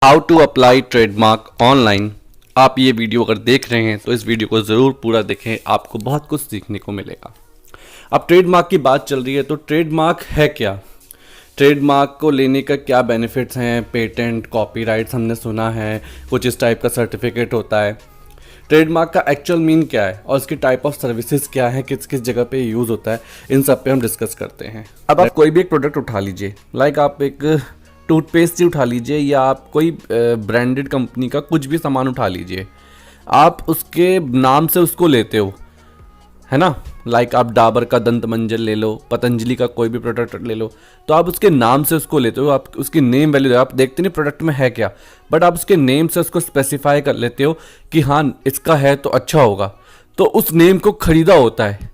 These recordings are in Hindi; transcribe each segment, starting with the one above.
How to apply trademark online. आप ये वीडियो अगर देख रहे हैं तो इस वीडियो को ज़रूर पूरा देखें, आपको बहुत कुछ सीखने को मिलेगा। अब ट्रेडमार्क की बात चल रही है तो ट्रेडमार्क है क्या, ट्रेडमार्क को लेने का क्या बेनिफिट्स हैं। पेटेंट, कॉपीराइट्स हमने सुना है, कुछ इस टाइप का सर्टिफिकेट होता है। ट्रेडमार्क का एक्चुअल मीन क्या है और इसकी टाइप ऑफ सर्विसेज क्या है, किस किस जगह पे यूज़ होता है, इन सब पे हम डिस्कस करते हैं। अब आप कोई भी एक प्रोडक्ट उठा लीजिए, लाइक आप एक टूथपेस्ट ही उठा लीजिए या आप कोई ब्रांडेड कंपनी का कुछ भी सामान उठा लीजिए, आप उसके नाम से उसको लेते हो, है ना। लाइक आप डाबर का दंत मंजन ले लो, पतंजलि का कोई भी प्रोडक्ट ले लो, तो आप उसके नाम से उसको लेते हो, आप उसकी नेम वैल्यू, आप देखते नहीं प्रोडक्ट में है क्या, बट आप उसके नेम से उसको स्पेसिफाई कर लेते हो कि हाँ इसका है तो अच्छा होगा, तो उस नेम को खरीदा होता है।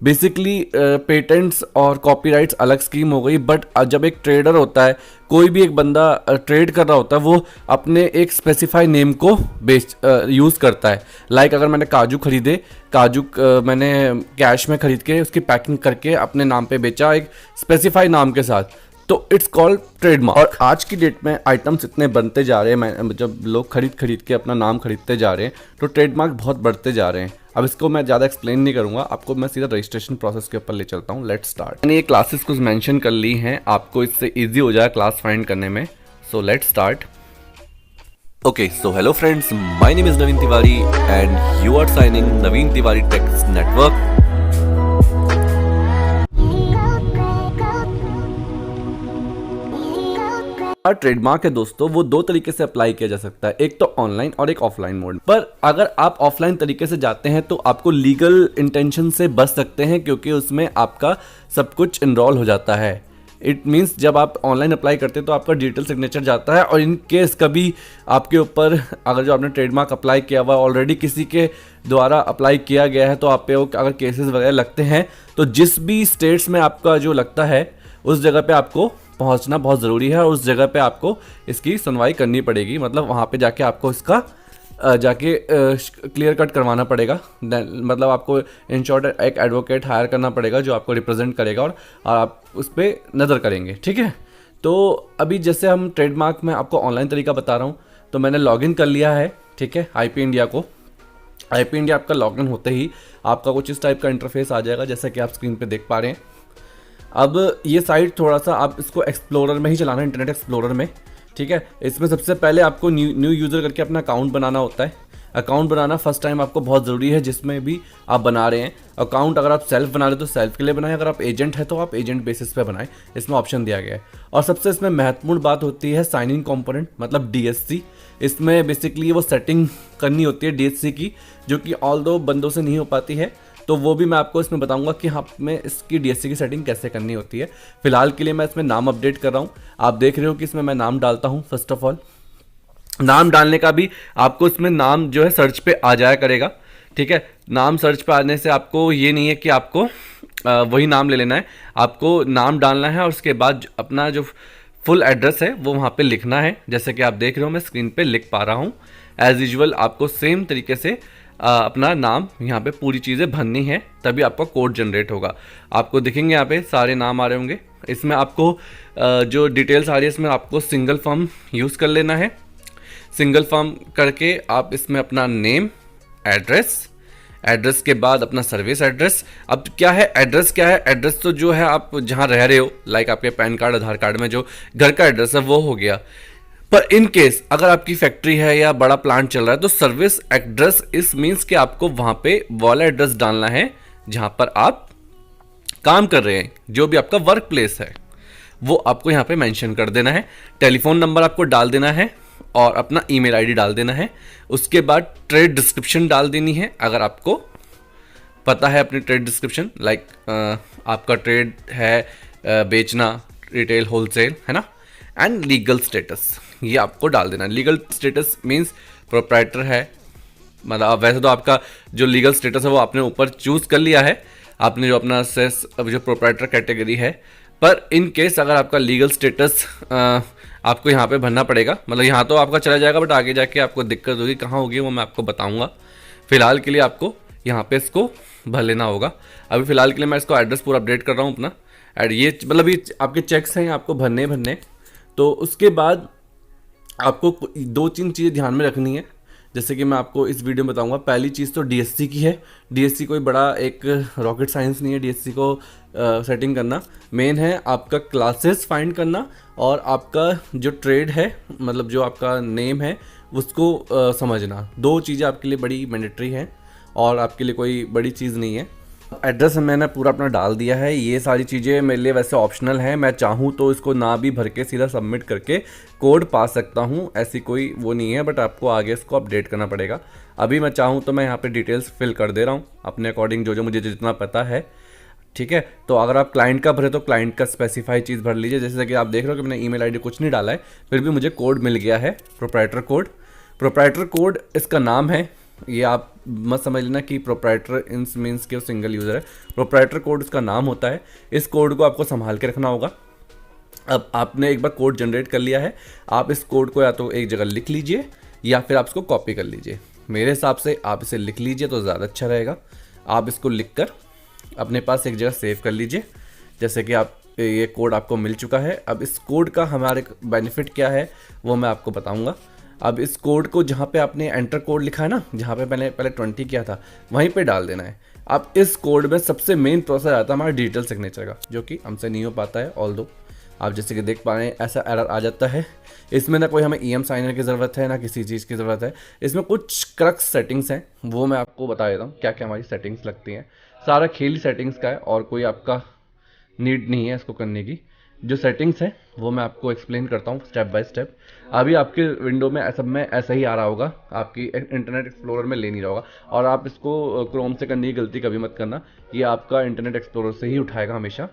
बेसिकली पेटेंट्स और कॉपीराइट्स अलग स्कीम हो गई, बट जब एक ट्रेडर होता है, कोई भी एक बंदा ट्रेड कर रहा होता है, वो अपने एक स्पेसिफाई नेम को यूज़ करता है। लाइक अगर मैंने काजू खरीदे, काजू मैंने कैश में खरीद के उसकी पैकिंग करके अपने नाम पे बेचा एक स्पेसिफाई नाम के साथ, तो इट्स कॉल्ड ट्रेडमार्क। और आज की डेट में आइटम्स इतने बनते जा रहे हैं, जब लोग खरीद के अपना नाम खरीदते जा रहे हैं, तो ट्रेडमार्क बहुत बढ़ते जा रहे हैं। अब इसको मैं ज़्यादा एक्सप्लेन नहीं करूंगा, आपको मैं सीधा रजिस्ट्रेशन प्रोसेस के ऊपर ले चलता हूँ। Let's start. मैंने ये क्लासेस कुछ मेंशन कर ली हैं, आपको इससे इजी हो जाए क्लास फाइंड करने में। So let's start. Okay, so hello friends, my name is Naveen Tiwari and you are signing Naveen Tiwari Tech Network. Trademark है दोस्तों, वो दो तरीके से अप्लाई किया जा सकता है, एक तो ऑनलाइन और एक ऑफलाइन मोड पर। अगर आप ऑफलाइन तरीके से जाते हैं तो आपको लीगल इंटेंशन से बच सकते हैं, क्योंकि उसमें आपका सब कुछ इनरोल हो जाता है। इट मीन्स जब आप ऑनलाइन अप्लाई करते हैं तो आपका डिजिटल सिग्नेचर जाता है, और इन केस कभी आपके ऊपर अगर जो आपने ट्रेडमार्क अप्लाई किया हुआ ऑलरेडी किसी के द्वारा अप्लाई किया गया है, तो आप पे अगर केसेस वगैरह लगते हैं, तो जिस भी स्टेट्स में आपका जो लगता है उस जगह पे आपको पहुंचना बहुत ज़रूरी है, और उस जगह पे आपको इसकी सुनवाई करनी पड़ेगी। मतलब वहाँ पे जाके आपको इसका जाके क्लियर कट करवाना पड़ेगा। मतलब आपको इन शॉर्ट एक एडवोकेट हायर करना पड़ेगा जो आपको रिप्रेजेंट करेगा, और आप उस पर नज़र करेंगे, ठीक है। तो अभी जैसे हम ट्रेडमार्क में आपको ऑनलाइन तरीका बता रहा हूँ, तो मैंने लॉगिन कर लिया है, ठीक है, IP इंडिया को। IP इंडिया आपका लॉगिन होते ही आपका कुछ इस टाइप का इंटरफेस आ जाएगा, जैसा कि आप स्क्रीन पर देख पा रहे हैं। अब ये साइट थोड़ा सा आप इसको एक्सप्लोरर में ही चलाना है, इंटरनेट एक्सप्लोरर में, ठीक है। इसमें सबसे पहले आपको न्यू यूज़र करके अपना अकाउंट बनाना होता है। अकाउंट बनाना फर्स्ट टाइम आपको बहुत ज़रूरी है, जिसमें भी आप बना रहे हैं अकाउंट। अगर आप सेल्फ बना रहे हो तो सेल्फ के लिए बनाएं, अगर आप एजेंट है तो आप एजेंट बेसिस पे बनाएं, इसमें ऑप्शन दिया गया है। और सबसे इसमें महत्वपूर्ण बात होती है साइन इन कॉम्पोनेंट, मतलब DSC। इसमें बेसिकली वो सेटिंग करनी होती है DSC की, जो कि ऑल दो बंदों से नहीं हो पाती है, तो वो भी मैं आपको इसमें बताऊंगा कि हाँ में इसकी DSC की सेटिंग कैसे करनी होती है। फिलहाल के लिए मैं इसमें नाम अपडेट कर रहा हूँ। आप देख रहे हो कि इसमें मैं नाम डालता हूँ। फर्स्ट ऑफ ऑल नाम डालने का भी आपको इसमें नाम जो है सर्च पे आ जाया करेगा, ठीक है। नाम सर्च पे आने से आपको ये नहीं है कि आपको वही नाम ले लेना है, आपको नाम डालना है और उसके बाद अपना जो फुल एड्रेस है वो वहाँ पे लिखना है। जैसे कि आप देख रहे हो मैं स्क्रीन पे लिख पा रहा हूँ। एज यूजुअल आपको सेम तरीके से अपना नाम यहाँ पे पूरी चीज़ें भरनी है, तभी आपका कोड जनरेट होगा। आपको दिखेंगे यहाँ पे सारे नाम आ रहे होंगे। इसमें आपको जो डिटेल्स आ रही है, इसमें आपको सिंगल फॉर्म यूज़ कर लेना है। सिंगल फॉर्म करके आप इसमें अपना नेम, एड्रेस के बाद अपना सर्विस एड्रेस। अब क्या है एड्रेस, क्या है एड्रेस, तो जो है आप जहाँ रह रहे हो, लाइक आपके पैन कार्ड, आधार कार्ड में जो घर का एड्रेस है वो हो गया। पर इन केस अगर आपकी फैक्ट्री है या बड़ा प्लांट चल रहा है, तो सर्विस एड्रेस इस मीन्स कि आपको वहां पे वाला एड्रेस डालना है जहां पर आप काम कर रहे हैं, जो भी आपका वर्क प्लेस है वो आपको यहाँ पे मेंशन कर देना है। टेलीफोन नंबर आपको डाल देना है और अपना ईमेल आईडी डाल देना है। उसके बाद ट्रेड डिस्क्रिप्शन डाल देनी है, अगर आपको पता है अपनी ट्रेड डिस्क्रिप्शन, लाइक आपका ट्रेड है बेचना, रिटेल, होलसेल, है ना। एंड लीगल स्टेटस ये आपको डाल देना है। लीगल स्टेटस मीन्स प्रोप्राइटर है, मतलब वैसे तो आपका जो लीगल स्टेटस है वो आपने ऊपर चूज़ कर लिया है, आपने जो अपना सेस जो प्रोप्राइटर कैटेगरी है। पर इन केस अगर आपका लीगल स्टेटस आपको यहाँ पे भरना पड़ेगा, मतलब यहाँ तो आपका चला जाएगा, बट आगे जाके आपको दिक्कत होगी, कहाँ होगी वो मैं आपको बताऊँगा। फिलहाल के लिए आपको यहाँ पे इसको भर लेना होगा। अभी फिलहाल के लिए मैं इसको एड्रेस पूरा अपडेट कर रहा हूँ अपना। एड ये मतलब ये आपके चेक्स हैं आपको भरने। तो उसके बाद आपको 2-3 चीज़ें ध्यान में रखनी है, जैसे कि मैं आपको इस वीडियो में बताऊंगा। पहली चीज़ तो डीएससी की है। डीएससी कोई बड़ा एक रॉकेट साइंस नहीं है डीएससी को सेटिंग करना। मेन है आपका क्लासेस फाइंड करना और आपका जो ट्रेड है, मतलब जो आपका नेम है उसको समझना। 2 चीज़ें आपके लिए बड़ी मैंडेटरी हैं और आपके लिए कोई बड़ी चीज़ नहीं है। एड्रेस मैंने पूरा अपना डाल दिया है। ये सारी चीज़ें मेरे लिए वैसे ऑप्शनल हैं, मैं चाहूँ तो इसको ना भी भर के सीधा सबमिट करके कोड पा सकता हूँ, ऐसी कोई वो नहीं है, बट आपको आगे इसको अपडेट करना पड़ेगा। अभी मैं चाहूँ तो मैं यहाँ पे डिटेल्स फिल कर दे रहा हूँ अपने अकॉर्डिंग, जो मुझे जितना पता है। ठीक है, तो अगर आप क्लाइंट का भरे तो क्लाइंट का स्पेसिफाई चीज़ भर लीजिए। जैसे कि आप देख रहे हो कि मैंने ईमेल आईडी कुछ नहीं डाला है, फिर भी मुझे कोड मिल गया है, प्रोप्राइटर कोड। प्रोप्राइटर कोड इसका नाम है, ये आप मत समझ लेना कि प्रोप्राइटर इंस मीन्स के सिंगल यूज़र है। प्रोप्राइटर कोड इसका नाम होता है। इस कोड को आपको संभाल के रखना होगा। अब आपने एक बार कोड जनरेट कर लिया है, आप इस कोड को या तो एक जगह लिख लीजिए या फिर आप इसको कॉपी कर लीजिए। मेरे हिसाब से आप इसे लिख लीजिए तो ज़्यादा अच्छा रहेगा। आप इसको लिख कर अपने पास एक जगह सेव कर लीजिए। जैसे कि आप ये कोड आपको मिल चुका है। अब इस कोड का हमारे बेनिफिट क्या है वो मैं आपको बताऊंगा। अब इस कोड को जहाँ पे आपने एंटर कोड लिखा है ना, जहाँ पे पहले 20 किया था, वहीं पे डाल देना है। अब इस कोड में सबसे मेन प्रोसेस आता है हमारा डिजिटल सिग्नेचर का, जो कि हमसे नहीं हो पाता है। ऑल्दो आप जैसे कि देख पा रहे हैं ऐसा एरर आ जाता है। इसमें ना कोई हमें ईएम साइनर की ज़रूरत है ना किसी चीज़ की ज़रूरत है। इसमें कुछ क्रक्स सेटिंग्स हैं, वो मैं आपको बता देता हूँ क्या क्या हमारी सेटिंग्स लगती हैं। सारा खेल सेटिंग्स का है और कोई आपका नीड नहीं है इसको करने की। जो सेटिंग्स है वो मैं आपको एक्सप्लेन करता हूँ स्टेप बाय स्टेप। अभी आपके विंडो में सब में ऐसा ही आ रहा होगा, आपकी इंटरनेट एक्सप्लोरर में ले नहीं रहा होगा। और आप इसको क्रोम से करने की गलती कभी मत करना, ये आपका इंटरनेट एक्सप्लोरर से ही उठाएगा हमेशा,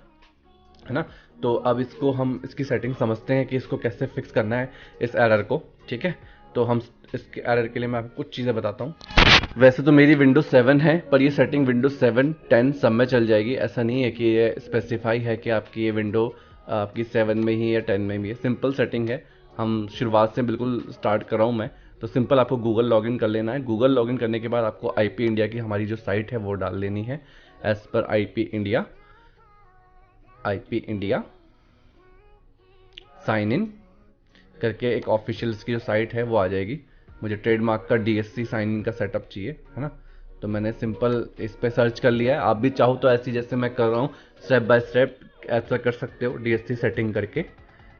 है ना। तो अब इसको हम इसकी सेटिंग समझते हैं कि इसको कैसे फिक्स करना है इस एरर को। ठीक है, तो हम इसके एरर के लिए मैं आपको कुछ चीज़ें बताता हूँ। वैसे तो मेरी विंडोज 7 है, पर ये सेटिंग विंडोज 7, 10 सब में चल जाएगी। ऐसा नहीं है कि ये स्पेसिफाई है कि आपकी ये विंडो आपकी 7 में ही या 10 में भी है। सिंपल सेटिंग है, हम शुरुआत से बिल्कुल स्टार्ट कर रहा हूँ मैं। तो सिंपल आपको गूगल लॉगिन कर लेना है। गूगल लॉगिन करने के बाद आपको आईपी इंडिया की हमारी जो साइट है वो डाल लेनी है। As per IP India sign in करके एक ऑफिशियल इसकी जो साइट है वो आ जाएगी। मुझे ट्रेडमार्क का डीएससी साइन इन का सेटअप चाहिए, है ना। तो मैंने सिंपल इस पे सर्च कर लिया है। आप भी चाहो तो ऐसी जैसे मैं कर रहा हूँ स्टेप बाय स्टेप ऐसा कर सकते हो डीएससी सेटिंग करके,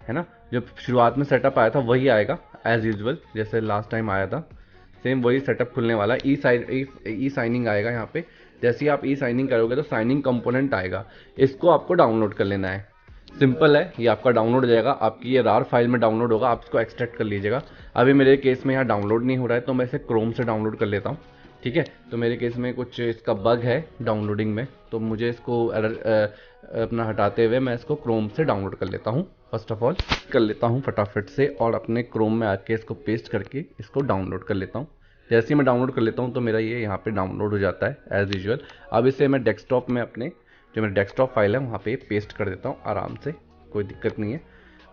है ना। जो शुरुआत में सेटअप आया था वही आएगा एज यूजुअल, जैसे लास्ट टाइम आया था सेम वही सेटअप खुलने वाला है। ई साइनिंग आएगा यहाँ पे। जैसे ही आप ई साइनिंग करोगे तो साइनिंग कंपोनेंट आएगा, इसको आपको डाउनलोड कर लेना है। सिंपल है, ये आपका डाउनलोड हो जाएगा, आपकी ये रार फाइल में डाउनलोड होगा, आप इसको एक्सट्रैक्ट कर लीजिएगा। अभी मेरे केस में यहाँ डाउनलोड नहीं हो रहा है तो मैं इसे क्रोम से डाउनलोड कर लेता हूँ। ठीक है, तो मेरे केस में कुछ इसका बग है डाउनलोडिंग में, तो मुझे इसको अपना हटाते हुए मैं इसको क्रोम से डाउनलोड कर लेता हूँ। फर्स्ट ऑफ ऑल कर लेता हूँ फटाफट से और अपने क्रोम में आके इसको पेस्ट करके इसको डाउनलोड कर लेता हूँ। जैसे ही मैं डाउनलोड कर लेता हूँ तो मेरा ये यहाँ पे डाउनलोड हो जाता है एज यूजुअल। अब इसे मैं डेस्कटॉप में अपने जो मेरा डेस्कटॉप फाइल है वहाँ पे पेस्ट कर देता हूँ आराम से, कोई दिक्कत नहीं है।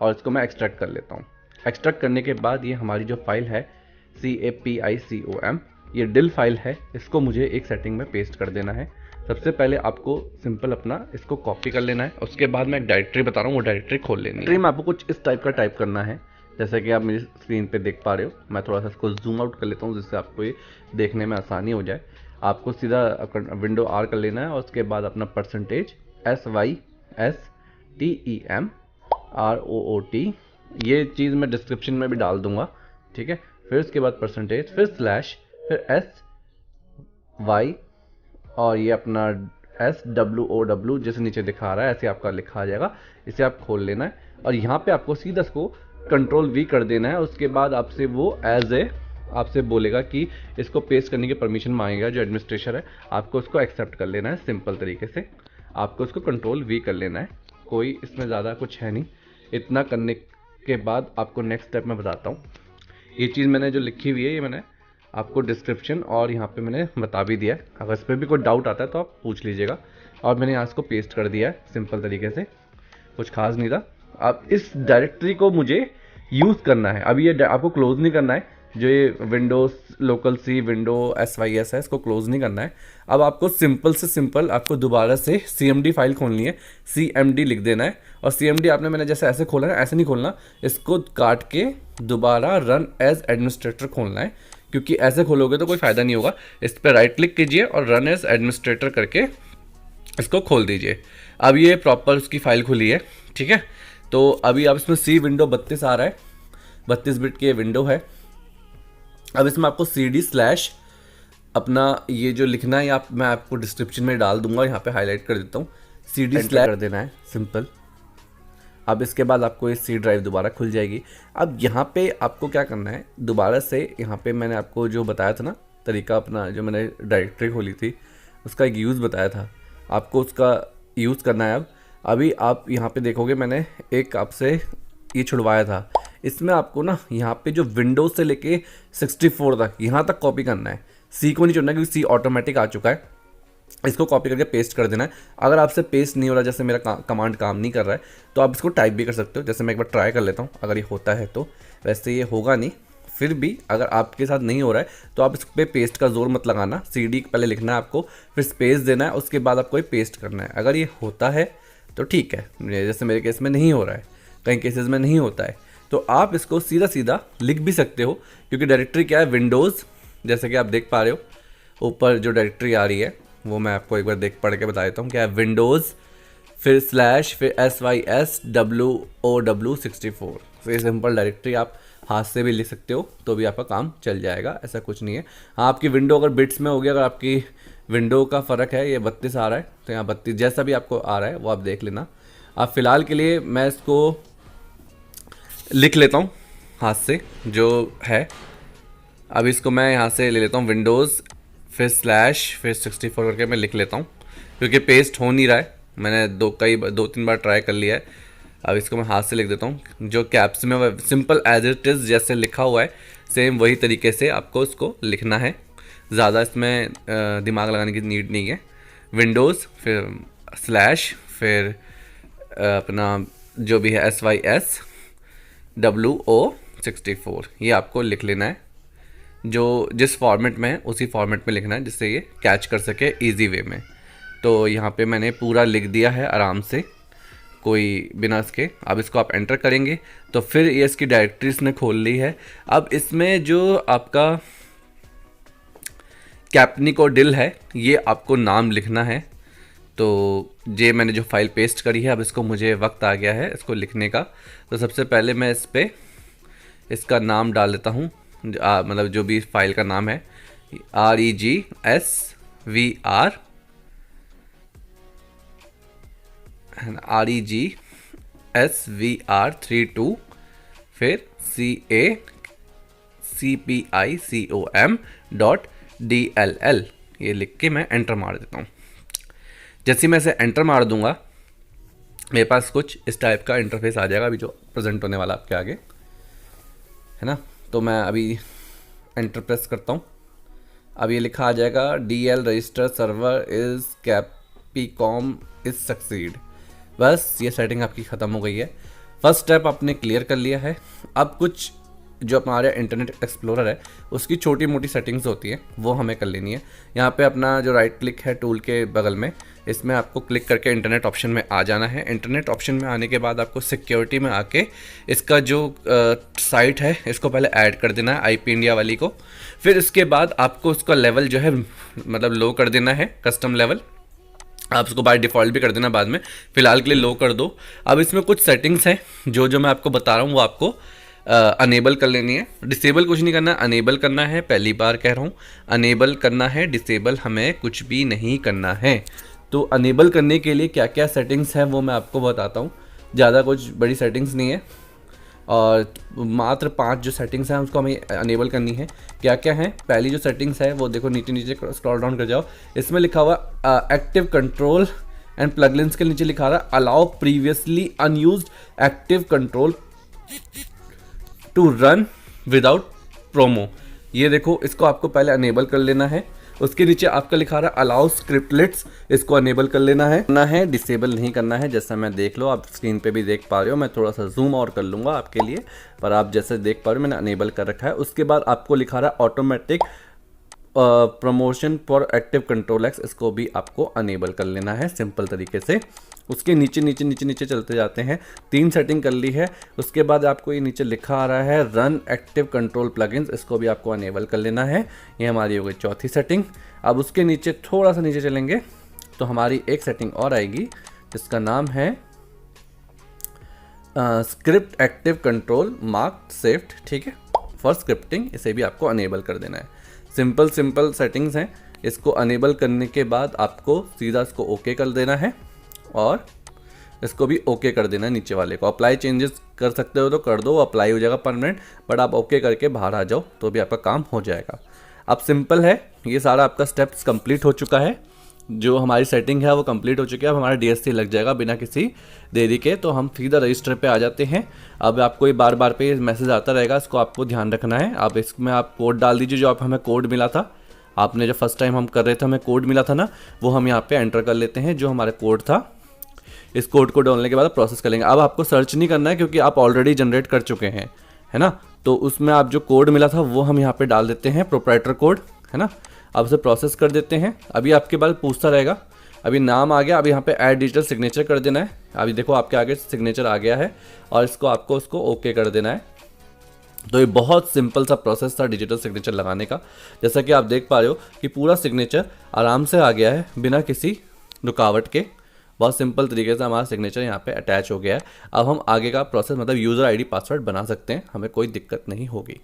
और इसको मैं एक्सट्रैक्ट कर लेता हूँ। एक्सट्रैक्ट करने के बाद ये हमारी जो फाइल है CAPICOM, ये डिल फाइल है, इसको मुझे एक सेटिंग में पेस्ट कर देना है। सबसे पहले आपको सिंपल अपना इसको कॉपी कर लेना है। उसके बाद मैं एक डायरेक्टरी बता रहा हूँ, वो डायरेक्टरी खोल लेनी है। डायरेक्टरी में आपको कुछ इस टाइप का टाइप करना है, जैसे कि आप मेरी स्क्रीन पे देख पा रहे हो। मैं थोड़ा सा इसको जूम आउट कर लेता हूँ जिससे आपको ये देखने में आसानी हो जाए। आपको सीधा विंडो R कर लेना है और उसके बाद अपना %SYSTEMROOT, ये चीज़ मैं डिस्क्रिप्शन में भी डाल दूंगा। ठीक है, फिर उसके बाद परसेंटेज, फिर स्लैश, फिर SY और ये अपना SWOW जैसे नीचे दिखा रहा है ऐसे आपका लिखा आ जाएगा। इसे आप खोल लेना है और यहाँ पे आपको सीधा इसको Ctrl+V कर देना है। उसके बाद आपसे वो आपसे बोलेगा कि इसको पेस्ट करने की परमिशन मांगेगा। जो एडमिनिस्ट्रेटर है आपको उसको एक्सेप्ट कर लेना है। सिंपल तरीके से आपको इसको Ctrl+V कर लेना है, कोई इसमें ज़्यादा कुछ है नहीं। इतना करने के बाद आपको नेक्स्ट स्टेप में बताता हूँ। ये चीज़ मैंने जो लिखी हुई है ये मैंने आपको डिस्क्रिप्शन और यहाँ पे मैंने बता भी दिया है। अगर इस पर भी कोई डाउट आता है तो आप पूछ लीजिएगा। और मैंने यहाँ इसको पेस्ट कर दिया है सिंपल तरीके से, कुछ खास नहीं था। अब इस डायरेक्टरी को मुझे यूज़ करना है। अभी ये आपको क्लोज नहीं करना है, जो ये विंडोज लोकल सी विंडो SYS है, इसको क्लोज नहीं करना है। अब आपको सिंपल से सिंपल आपको दोबारा से CMD फाइल खोलनी है, CMD लिख देना है। और CMD आपने मैंने जैसे ऐसे खोला है, ऐसे नहीं खोलना, इसको काट के दोबारा रन एज एडमिनिस्ट्रेटर खोलना है, क्योंकि ऐसे खोलोगे तो कोई फ़ायदा नहीं होगा। इस पर राइट क्लिक कीजिए और रन एज एडमिनिस्ट्रेटर करके इसको खोल दीजिए। अब ये प्रॉपर उसकी फाइल खुली है, ठीक है। तो अभी आप इसमें C विंडो 32 आ रहा है, 32 बिट की ये विंडो है। अब इसमें आपको CD/ अपना ये जो लिखना है, मैं आपको डिस्क्रिप्शन में डाल दूंगा, यहाँ पे हाईलाइट कर देता हूँ। CD/ कर देना है सिंपल। अब इसके बाद आपको ये C ड्राइव दोबारा खुल जाएगी। अब यहाँ पे आपको क्या करना है, दोबारा से यहाँ पे मैंने आपको जो बताया था ना तरीका, अपना जो मैंने डायरेक्टरी खोली थी उसका एक यूज़ बताया था, आपको उसका यूज़ करना है। अब अभी आप यहाँ पे देखोगे मैंने एक आपसे ये छुड़वाया था, इसमें आपको ना यहाँ पे जो विंडोज से लेके 64 तक यहाँ तक कॉपी करना है। C को नहीं चुनना क्योंकि C ऑटोमेटिक आ चुका है, इसको कॉपी करके पेस्ट कर देना है। अगर आपसे पेस्ट नहीं हो रहा, जैसे मेरा कमांड काम नहीं कर रहा है, तो आप इसको टाइप भी कर सकते हो। जैसे मैं एक बार ट्राई कर लेता हूँ, अगर ये होता है तो। वैसे ये होगा नहीं, फिर भी अगर आपके साथ नहीं हो रहा है तो आप इस पर पेस्ट का जोर मत लगाना। CD पहले लिखना है आपको, फिर स्पेस देना है, उसके बाद आपको ये पेस्ट करना है। अगर ये होता है तो ठीक है, जैसे मेरे केस में नहीं हो रहा है, कई केसेस में नहीं होता है, तो आप इसको सीधा सीधा लिख भी सकते हो, क्योंकि डायरेक्टरी क्या है, विंडोज़, जैसे कि आप देख पा रहे हो ऊपर जो डायरेक्टरी आ रही है वो मैं आपको एक बार पढ़ के बता देता हूँ। क्या है, विंडोज़ फिर / फिर SYSWOW64। तो ये सिंपल डायरेक्टरी आप हाथ से भी लिख सकते हो तो भी आपका काम चल जाएगा, ऐसा कुछ नहीं है। हाँ, आपकी विंडो अगर बिट्स में होगी, अगर आपकी विंडो का फ़र्क है, ये 32 आ रहा है तो यहाँ 32 जैसा भी आपको आ रहा है वो आप देख लेना। अब फ़िलहाल के लिए मैं इसको लिख लेता हूँ हाथ से जो है। अब इसको मैं यहाँ से ले लेता हूँ, विंडोज़ फिर / फिर 64 करके मैं लिख लेता हूँ, क्योंकि पेस्ट हो नहीं रहा है। मैंने 2-3 बार ट्राई कर लिया है। अब इसको मैं हाथ से लिख देता हूँ, जो कैप्स में सिंपल एज इट इज़ जैसे लिखा हुआ है सेम वही तरीके से आपको इसको लिखना है, ज़्यादा इसमें दिमाग लगाने की नीड नहीं है। विंडोज़ फिर / फिर अपना जो भी है SYSWO64, ये आपको लिख लेना है। जो जिस फॉर्मेट में है उसी फॉर्मेट में लिखना है, जिससे ये कैच कर सके इजी वे में। तो यहाँ पे मैंने पूरा लिख दिया है आराम से, कोई बिना इसके। अब इसको आप एंटर करेंगे तो फिर ये इसकी डायरेक्टरी इसने खोल ली है। अब इसमें जो आपका कैप्निकोडिल है, ये आपको नाम लिखना है। तो ये मैंने जो फाइल पेस्ट करी है, अब इसको मुझे वक्त आ गया है इसको लिखने का। तो सबसे पहले मैं इस पर इसका नाम डाल देता हूँ, मतलब जो भी फाइल का नाम है, REGSVR32 फिर CACPICOM.DLL, ये लिख के मैं एंटर मार देता हूँ। जैसे मैं इसे एंटर मार दूंगा मेरे पास कुछ इस टाइप का इंटरफेस आ जाएगा, अभी जो प्रेजेंट होने वाला आपके आगे है ना। तो मैं अभी एंटर प्रेस करता हूँ, अब ये लिखा आ जाएगा DL रजिस्टर सर्वर इज़ कैपीकॉम इज़ सक्सीड। बस ये सेटिंग आपकी ख़त्म हो गई है। फर्स्ट स्टेप आपने क्लियर कर लिया है। अब कुछ जो हमारे इंटरनेट एक्सप्लोरर है उसकी छोटी मोटी सेटिंग्स होती हैं, वो हमें कर लेनी है। यहाँ पे अपना जो राइट क्लिक है टूल के बगल में, इसमें आपको क्लिक करके इंटरनेट ऑप्शन में आ जाना है। इंटरनेट ऑप्शन में आने के बाद आपको सिक्योरिटी में आके इसका जो साइट है इसको पहले ऐड कर देना है, IP इंडिया वाली को। फिर इसके बाद आपको उसका लेवल जो है मतलब लो कर देना है, कस्टम लेवल। आप उसको बाय डिफ़ॉल्ट भी कर देना बाद में, फ़िलहाल के लिए लो कर दो। अब इसमें कुछ सेटिंग्स हैं जो मैं आपको बता रहा हूँ वो आपको अनेबल कर लेनी है। डिसेबल कुछ नहीं करना, अनेबल करना है। पहली बार कह रहा हूँ, अनेबल करना है, डिसेबल हमें कुछ भी नहीं करना है। तो अनेबल करने के लिए क्या क्या सेटिंग्स हैं वो मैं आपको बताता हूँ। ज़्यादा कुछ बड़ी सेटिंग्स नहीं है, और मात्र 5 जो सेटिंग्स हैं उसको हमें अनेबल करनी है। क्या क्या है, पहली जो सेटिंग्स है वो देखो, नीचे नीचे स्क्रॉल डाउन कर जाओ, इसमें लिखा हुआ एक्टिव कंट्रोल एंड प्लगइन्स के नीचे लिखा रहा allow previously unused active control to run without promo. ये देखो, इसको आपको पहले अनेबल कर लेना है। उसके नीचे आपका लिखा रहा है अलाउ स्क्रिप्टलेट्स, इसको अनेबल कर लेना है डिसेबल नहीं करना है। जैसा मैं देख लो, आप स्क्रीन पे भी देख पा रहे हो, मैं थोड़ा सा जूम और कर लूँगा आपके लिए, पर आप जैसे देख पा रहे हो मैंने अनेबल कर रखा है। उसके बाद आपको लिखा रहा है automatic promotion for active control x, इसको भी आपको अनेबल कर लेना है सिंपल तरीके से। उसके नीचे नीचे नीचे नीचे चलते जाते हैं, 3 सेटिंग कर ली है। उसके बाद आपको ये नीचे लिखा आ रहा है रन एक्टिव कंट्रोल प्लगइन्स, इसको भी आपको अनेबल कर लेना है। ये हमारी हो गई चौथी सेटिंग। अब उसके नीचे थोड़ा सा नीचे चलेंगे तो हमारी एक सेटिंग और आएगी जिसका नाम है स्क्रिप्ट एक्टिव कंट्रोल मार्क सेफ्ट, ठीक है, फॉर स्क्रिप्टिंग, इसे भी आपको अनेबल कर देना है। सिंपल सेटिंग्स हैं। इसको अनेबल करने के बाद आपको सीधा इसको ओके कर देना है और इसको भी ओके कर देना है। नीचे वाले को अप्लाई चेंजेस कर सकते हो तो कर दो, अप्लाई हो जाएगा परमानेंट, बट आप ओके करके बाहर आ जाओ तो भी आपका काम हो जाएगा। अब सिंपल है, ये सारा आपका स्टेप्स कंप्लीट हो चुका है। जो हमारी सेटिंग है वो कंप्लीट हो चुकी है। अब हमारा DSC लग जाएगा बिना किसी देरी के, तो हम सीधा रजिस्टर पे आ जाते हैं। अब आपको ये बार बार पे मैसेज आता रहेगा, इसको आपको ध्यान रखना है। आप इसमें आप कोड डाल दीजिए, जो आप हमें कोड मिला था, आपने जो फर्स्ट टाइम हम कर रहे थे हमें कोड मिला था ना, वो हम यहाँ पे एंटर कर लेते हैं, जो हमारा कोड था। इस कोड को डालने के बाद प्रोसेस कर लेंगे। अब आपको सर्च नहीं करना है क्योंकि आप ऑलरेडी जनरेट कर चुके हैं, है ना। तो उसमें आप जो कोड मिला था वो हम यहाँ पे डाल देते हैं, प्रोप्राइटर कोड, है ना। अब उसे प्रोसेस कर देते हैं। अभी आपके बाद पूछता रहेगा, अभी नाम आ गया, अभी यहाँ पे ऐड डिजिटल सिग्नेचर कर देना है। अभी देखो आपके आगे सिग्नेचर आ गया है और इसको आपको उसको ओके कर देना है। तो ये बहुत सिंपल सा प्रोसेस था डिजिटल सिग्नेचर लगाने का। जैसा कि आप देख पा रहे हो कि पूरा सिग्नेचर आराम से आ गया है बिना किसी रुकावट के। बहुत सिंपल तरीके से हमारा सिग्नेचर यहाँ पे अटैच हो गया है। अब हम आगे का प्रोसेस मतलब यूज़र ID पासवर्ड बना सकते हैं, हमें कोई दिक्कत नहीं होगी।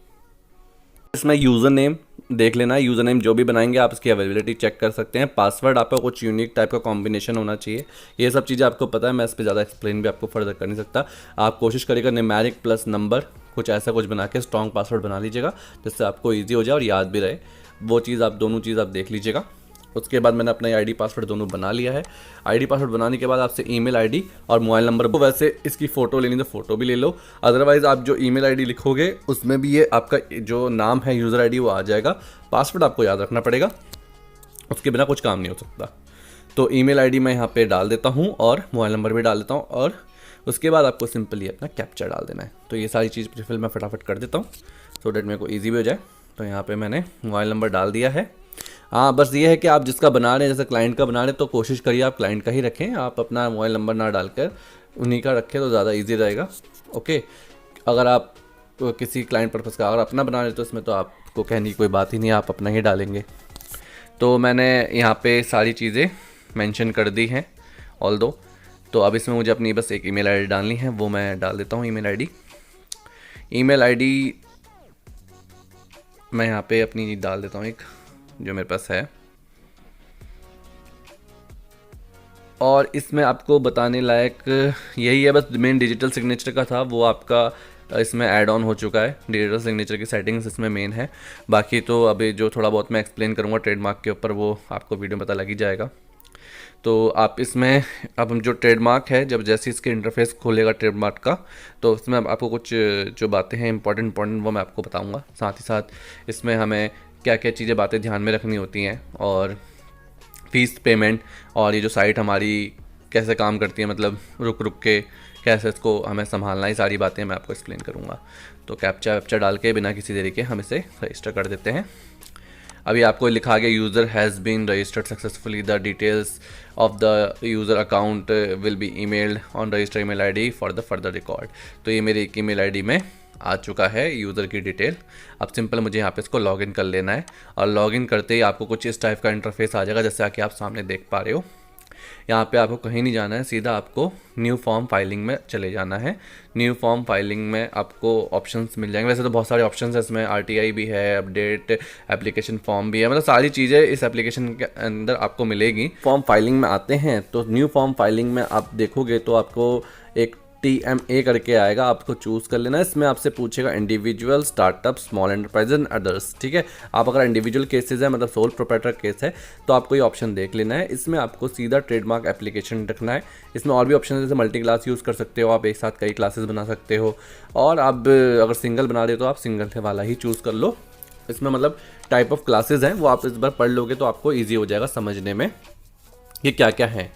इसमें यूज़र नेम देख लेना है, यूज़र नेम जो भी बनाएंगे आप इसकी अवेलेबिलिटी चेक कर सकते हैं। पासवर्ड आपका कुछ यूनिक टाइप का कॉम्बिनेशन होना चाहिए, ये सब चीज़ें आपको पता है, मैं इस पर ज़्यादा एक्सप्लेन भी आपको फर्दर कर नहीं सकता। आप कोशिश करिएगा न्यूमेरिक प्लस नंबर कुछ ऐसा कुछ बना के स्ट्रॉन्ग पासवर्ड बना लीजिएगा, जिससे आपको ईजी हो जाए और याद भी रहे। वो चीज़ आप दोनों चीज़ आप देख लीजिएगा। उसके बाद मैंने अपना ID पासवर्ड दोनों बना लिया है। ID पासवर्ड बनाने के बाद आपसे ईमेल ID और मोबाइल नंबर, को वैसे इसकी फ़ोटो लेनी तो फ़ोटो भी ले लो, अदरवाइज़ आप जो ईमेल ID लिखोगे उसमें भी ये आपका जो नाम है यूज़र ID वो आ जाएगा। पासवर्ड आपको याद रखना पड़ेगा, उसके बिना कुछ काम नहीं हो सकता। तो ईमेल ID मैं यहाँ पर डाल देता हूँ और मोबाइल नंबर भी डाल देता हूँ, और उसके बाद आपको सिंपली अपना कैप्चा डाल देना है। तो ये सारी चीज़ फिर मैं फटाफट कर देता हूँ सो डैट मेरे को ईजी भी हो जाए। तो यहाँ पर मैंने मोबाइल नंबर डाल दिया है। हाँ, बस ये है कि आप जिसका बना रहे हैं, जैसे क्लाइंट का बना रहे हैं तो कोशिश करिए आप क्लाइंट का ही रखें, आप अपना मोबाइल नंबर ना डालकर उन्हीं का रखें तो ज़्यादा इजी रहेगा। ओके, अगर आप किसी क्लाइंट पर्पज़ का अगर अपना बना रहे तो इसमें तो आपको कहने की कोई बात ही नहीं, आप अपना ही डालेंगे। तो मैंने यहाँ पे सारी चीज़ें मेंशन कर दी हैं ऑल दो। तो अब इसमें मुझे अपनी बस एक ईमेल ID डालनी है, वो मैं डाल देता हूँ। ईमेल ID मैं यहाँ पे अपनी डाल देता हूँ, एक जो मेरे पास है। और इसमें आपको बताने लायक यही है, बस मेन डिजिटल सिग्नेचर का था वो आपका इसमें ऐड ऑन हो चुका है। डिजिटल सिग्नेचर की सेटिंग्स इसमें मेन है, बाकी तो अभी जो थोड़ा बहुत मैं एक्सप्लेन करूँगा ट्रेडमार्क के ऊपर वो आपको वीडियो में पता लग ही जाएगा। तो आप इसमें अब हम जो ट्रेडमार्क है, जब जैसे इसके इंटरफेस खोलेगा ट्रेडमार्क का, तो इसमें आपको कुछ जो बातें हैं इंपॉर्टेंट वो मैं आपको बताऊँगा। साथ ही साथ इसमें हमें क्या क्या चीज़ें बातें ध्यान में रखनी होती हैं, और फीस पेमेंट, और ये जो साइट हमारी कैसे काम करती है, मतलब रुक रुक के कैसे इसको हमें संभालना, ये सारी बातें मैं आपको एक्सप्लेन करूँगा। तो कैप्चा डाल के बिना किसी देरी के हम इसे रजिस्टर कर देते हैं। अभी आपको लिखा गया user has been registered successfully, the details of the user account will be emailed on register email ID for the further record. तो ये मेरी एक ईमेल ID में आ चुका है यूज़र की डिटेल। अब सिंपल मुझे यहाँ पे इसको लॉगिन कर लेना है, और लॉगिन करते ही आपको कुछ इस टाइप का इंटरफेस आ जाएगा जैसे कि आप सामने देख पा रहे हो। यहाँ पे आपको कहीं नहीं जाना है, सीधा आपको न्यू फॉर्म फाइलिंग में चले जाना है। न्यू फॉर्म फाइलिंग में आपको ऑप्शंस मिल जाएंगे, वैसे तो बहुत सारे ऑप्शंस हैं इसमें, RTI भी है, अपडेट एप्लीकेशन फॉर्म भी है, मतलब सारी चीज़ें इस एप्लीकेशन के अंदर आपको मिलेगी। फॉर्म फाइलिंग में आते हैं तो न्यू फॉर्म फाइलिंग में आप देखोगे तो आपको एक TMA करके आएगा, आपको चूज़ कर लेना है। इसमें आपसे पूछेगा individual, startup, small enterprise and others, ठीक है। आप अगर इंडिविजुअल केसेस है, मतलब सोल प्रोप्राइटर केस है, तो आपको ये ऑप्शन देख लेना है। इसमें आपको सीधा ट्रेडमार्क एप्लीकेशन रखना है। इसमें और भी ऑप्शन है, जैसे मल्टी क्लास यूज़ कर सकते हो, आप एक साथ कई क्लासेस बना सकते हो, और आप अगर सिंगल बना रहे हो तो आप सिंगल वाला ही चूज़ कर लो। इसमें मतलब टाइप ऑफ क्लासेस हैं, वो आप इस बार पढ़ लोगे तो आपको ईजी हो जाएगा समझने में ये क्या क्या है।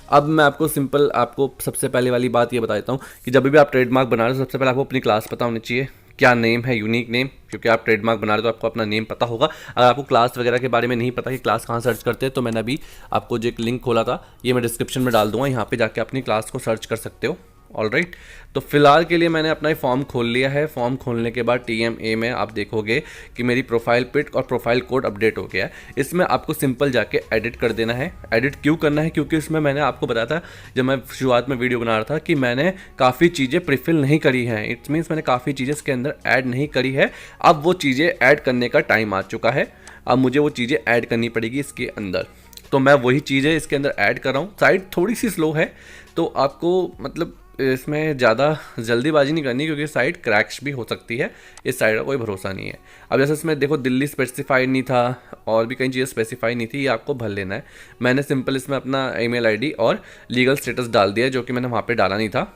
अब मैं आपको सिंपल आपको सबसे पहले वाली बात ये बता देता हूँ कि जब भी आप ट्रेडमार्क बना रहे हो सबसे पहले आपको अपनी क्लास पता होनी चाहिए, क्या नेम है, यूनिक नेम, क्योंकि आप ट्रेडमार्क बना रहे हो तो आपको अपना नेम पता होगा। अगर आपको क्लास वगैरह के बारे में नहीं पता कि क्लास कहाँ सर्च करते हैं, तो मैंने अभी आपको जो एक लिंक खोला था ये मैं डिस्क्रिप्शन में डाल दूंगा, यहाँ पे जाके अपनी क्लास को सर्च कर सकते हो। ऑलराइट, तो फिलहाल के लिए मैंने अपना फॉर्म खोल लिया है। फॉर्म खोलने के बाद TMA में आप देखोगे कि मेरी प्रोफाइल पिक और प्रोफाइल कोड अपडेट हो गया है। इसमें आपको सिंपल जाके एडिट कर देना है। एडिट क्यों करना है, क्योंकि इसमें मैंने आपको बताया था जब मैं शुरुआत में वीडियो बना रहा था कि मैंने काफ़ी चीज़ें प्रीफिल नहीं करी हैं। इट्स मीन्स मैंने काफ़ी चीज़ें इसके अंदर ऐड नहीं करी है। अब वो चीज़ें ऐड करने का टाइम आ चुका है, अब मुझे वो चीज़ें ऐड करनी पड़ेगी इसके अंदर। तो मैं वही चीज़ें इसके अंदर ऐड कर रहा हूँ। साइट थोड़ी सी स्लो है तो आपको मतलब इसमें ज़्यादा जल्दीबाजी नहीं करनी, क्योंकि साइट क्रैश भी हो सकती है, इस साइट का कोई भरोसा नहीं है। अब जैसे इसमें देखो दिल्ली स्पेसिफाइड नहीं था और भी कई चीज़ें स्पेसिफाई नहीं थी, ये आपको भर लेना है। मैंने सिंपल इसमें अपना ईमेल आईडी और लीगल स्टेटस डाल दिया जो कि मैंने वहाँ पे डाला नहीं था।